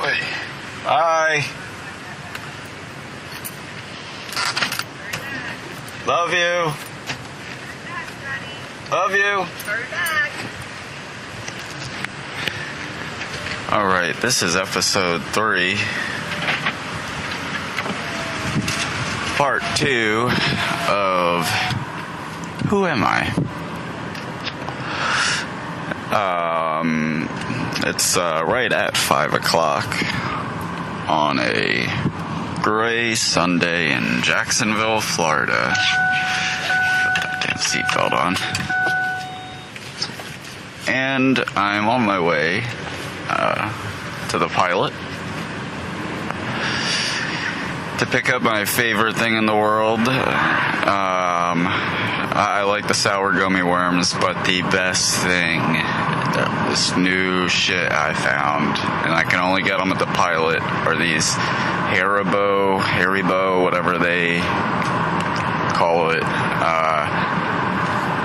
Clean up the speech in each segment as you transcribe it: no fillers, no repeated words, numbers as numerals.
boy. Bye. Love you. Love you. Alright, this is episode 3. Part 2 of Who Am I? It's right at 5 o'clock on a gray Sunday in Jacksonville, Florida. Put that damn seatbelt on. And I'm on my way to the pilot to pick up my favorite thing in the world. I like the sour gummy worms, but the best thing, this new shit I found, and I can only get them at the pilot, are these Haribo, whatever they call it,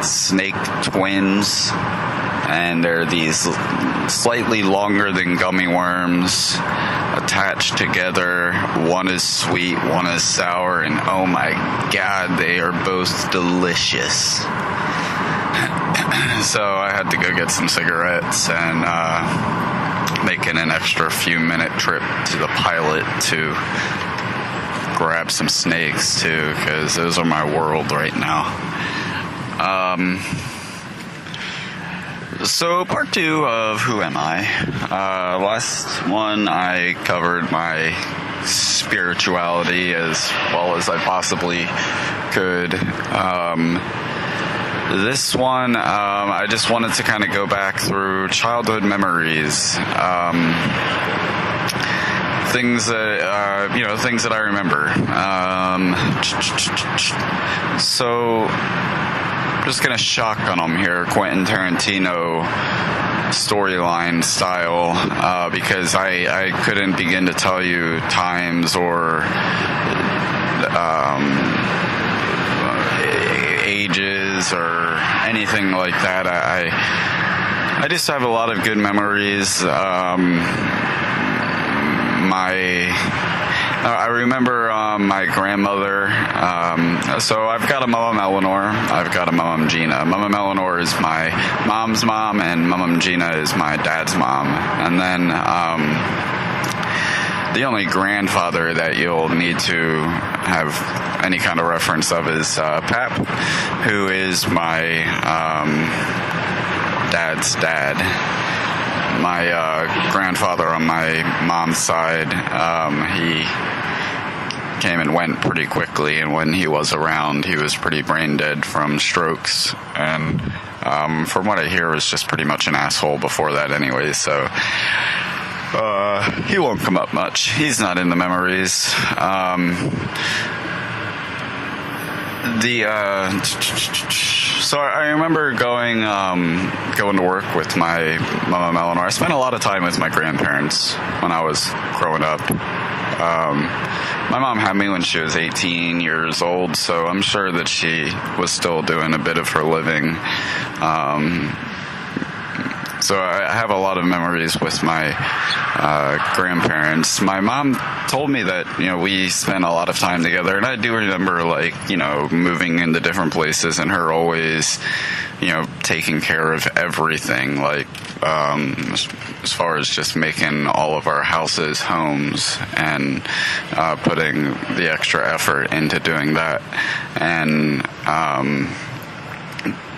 snake twins, and they're these slightly longer than gummy worms attached together. One is sweet, one is sour, and oh my god, they are both delicious. So I had to go get some cigarettes and making an extra few minute trip to the pilot to grab some snakes too, because those are my world right now. So part 2 of Who Am I? Last one I covered my spirituality as well as I possibly could. This one, I just wanted to kind of go back through childhood memories. Things that I remember. So I'm just gonna shotgun them here, Quentin Tarantino storyline style, because I couldn't begin to tell you times or ages or anything like that. I just have a lot of good memories. I remember my grandmother. So I've got a Mama Eleanor. I've got a Mama Gina. Mama Eleanor is my mom's mom, and Mama Gina is my dad's mom. And then the only grandfather that you'll need to have any kind of reference of is Pap, who is my dad's dad. My grandfather on my mom's side, he came and went pretty quickly, and when he was around, he was pretty brain dead from strokes, and from what I hear, was just pretty much an asshole before that anyway, so he won't come up much. He's not in the memories. So I remember going to work with my Mama Eleanor. I spent a lot of time with my grandparents when I was growing up. My mom had me when she was 18 years old, so I'm sure that she was still doing a bit of her living. So I have a lot of memories with my grandparents. My mom told me that, we spent a lot of time together, and I do remember, moving into different places and her always, taking care of everything, as far as just making all of our houses homes and putting the extra effort into doing that. And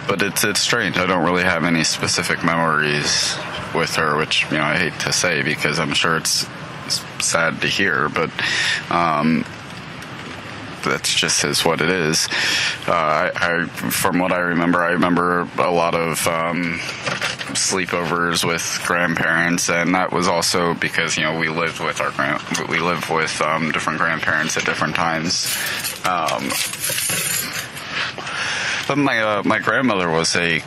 but it's strange. I don't really have any specific memories with her, which, I hate to say because I'm sure it's sad to hear, but that's just is what it is. From what I remember a lot of sleepovers with grandparents, and that was also because we lived with different grandparents at different times. But my grandmother was a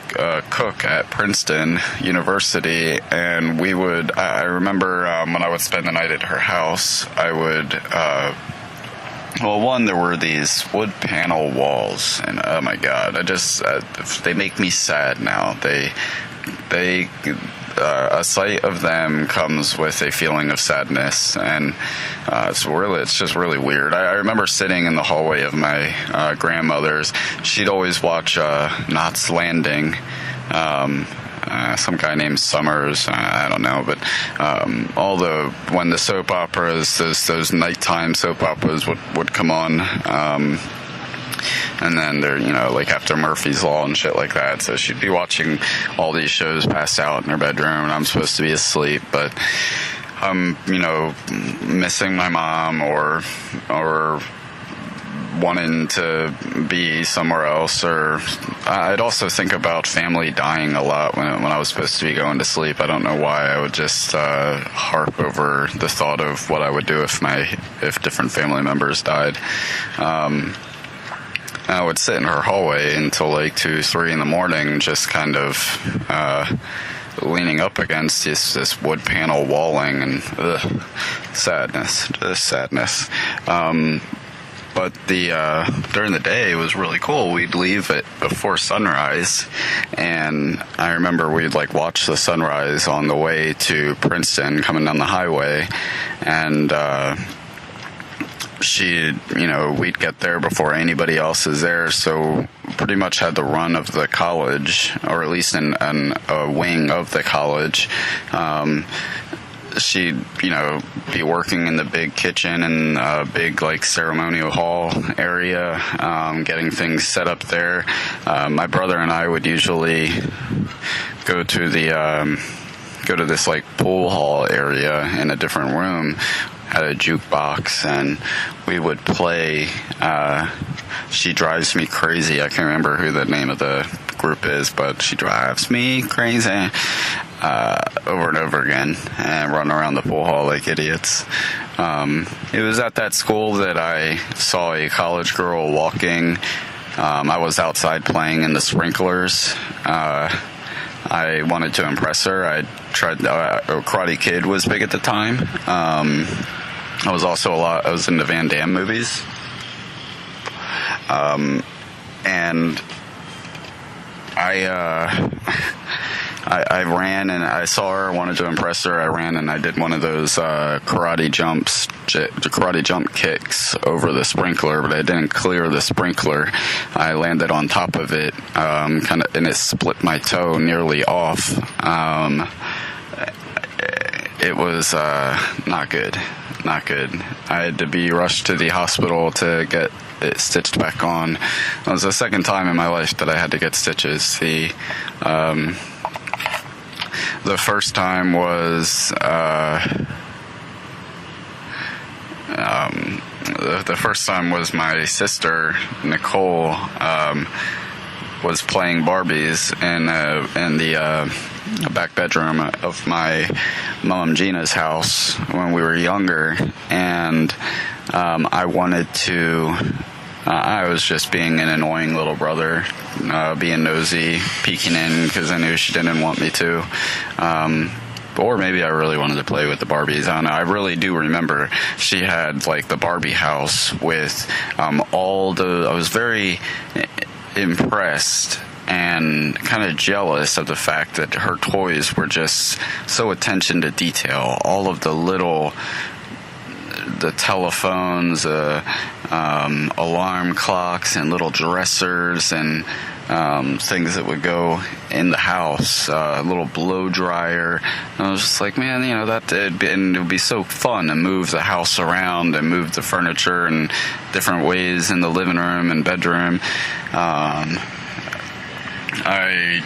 cook at Princeton University, and I remember when I would spend the night at her house, I would, there were these wood panel walls, and oh my god, they make me sad now. a sight of them comes with a feeling of sadness, and it's just really weird. I remember sitting in the hallway of my grandmother's. She'd always watch Knots Landing. Some guy named Summers, I don't know, but when the soap operas, those nighttime soap operas would come on, and then they're, like after Murphy's Law and shit like that. So she'd be watching all these shows passed out in her bedroom, and I'm supposed to be asleep, but I'm, missing my mom or wanting to be somewhere else, or I'd also think about family dying a lot when I was supposed to be going to sleep. I don't know why. I would just harp over the thought of what I would do if different family members died. I would sit in her hallway until like 2, 3 in the morning, just kind of leaning up against this wood panel walling, and sadness, just sadness. But during the day, it was really cool. We'd leave it before sunrise, and I remember we'd watch the sunrise on the way to Princeton, coming down the highway, and we'd get there before anybody else is there, so pretty much had the run of the college, or at least in a wing of the college. She'd, be working in the big kitchen and big, ceremonial hall area, getting things set up there. My brother and I would usually go to this, pool hall area in a different room, had a jukebox, and we would play She Drives Me Crazy. I can't remember who the name of the group is, but She Drives Me Crazy, over and over again, and run around the pool hall like idiots. It was at that school that I saw a college girl walking. I was outside playing in the sprinklers. I wanted to impress her. I tried. Karate Kid was big at the time. I was into Van Damme movies. And I ran, and I saw her, wanted to impress her. I ran and I did one of those karate jump kicks over the sprinkler, but I didn't clear the sprinkler. I landed on top of it, and it split my toe nearly off. It was not good. Not good. I had to be rushed to the hospital to get it stitched back on. It was the second time in my life that I had to get stitches. The first time was my sister Nicole was playing Barbies in the back bedroom of my mom Gina's house when we were younger, and I wanted to. I was just being an annoying little brother, being nosy, peeking in because I knew she didn't want me to. Or maybe I really wanted to play with the Barbies. I don't know. I really do remember she had the Barbie house with I was very impressed and kind of jealous of the fact that her toys were just so attention to detail. All of the telephones, alarm clocks, and little dressers, and things that would go in the house, a little blow dryer. And I was just like, man, it would be so fun to move the house around and move the furniture in different ways in the living room and bedroom. I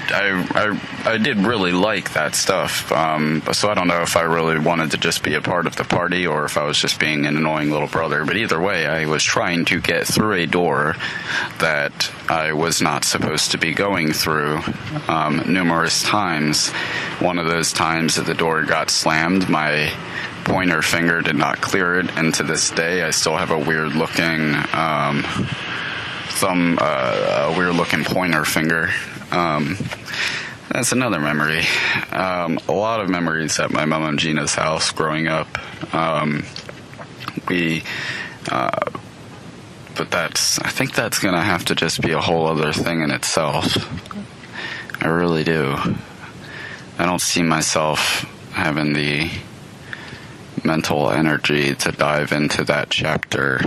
did really like that stuff, so I don't know if I really wanted to just be a part of the party or if I was just being an annoying little brother, but either way, I was trying to get through a door that I was not supposed to be going through numerous times. One of those times that the door got slammed, my pointer finger did not clear it, and to this day I still have a weird looking pointer finger. That's another memory. A lot of memories at my mom and Gina's house growing up. But I think that's gonna have to just be a whole other thing in itself. I really do. I don't see myself having the mental energy to dive into that chapter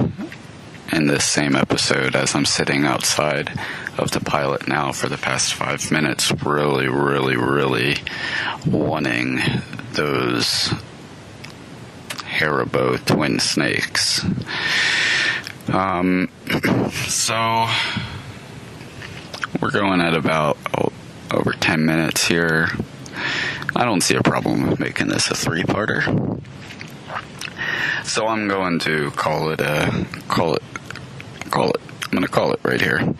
in this same episode as I'm sitting outside of the pilot now for the past 5 minutes, really, really, really wanting those Haribo twin snakes. So we're going at about over 10 minutes here. I don't see a problem with making this a 3-parter. So I'm going to call it. I'm going to call it right here.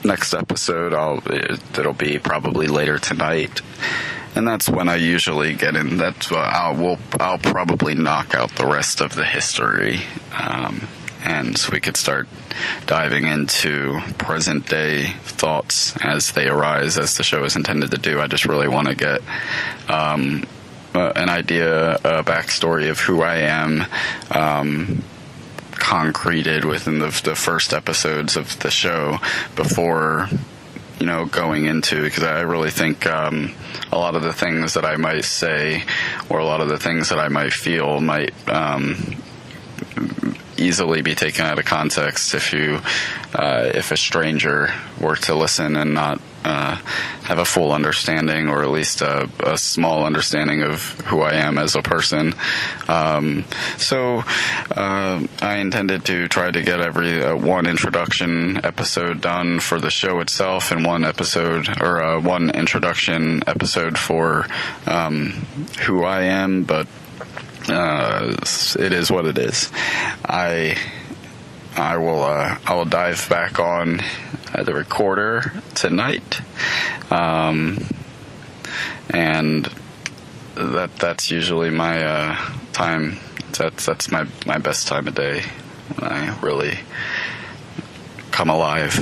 Next episode, it'll be probably later tonight, and that's when I usually get in. That's what I'll probably knock out the rest of the history, and so we could start diving into present day thoughts as they arise, as the show is intended to do. I just really want to get an idea, a backstory of who I am, concreted within the first episodes of the show before, going into, because I really think a lot of the things that I might say or a lot of the things that I might feel might easily be taken out of context if a stranger were to listen and not have a full understanding, or at least a small understanding of who I am as a person. So I intended to try to get every one introduction episode done for the show itself, and one introduction episode for who I am, but it is what it is. I will dive back on the recorder tonight, and that's usually my time. That's my best time of day when I really come alive.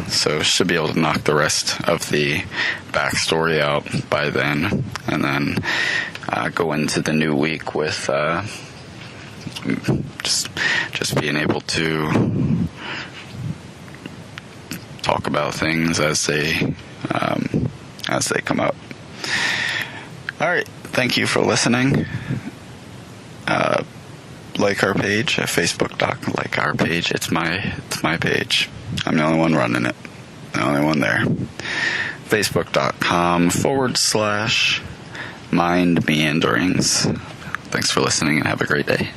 So should be able to knock the rest of the backstory out by then, and then go into the new week with just being able to talk about things as they come up. All right, thank you for listening. Like our page at Facebook. Like our page. It's my page. I'm the only one running it. The only one there. Facebook.com/Mind Meanderings. Thanks for listening and have a great day.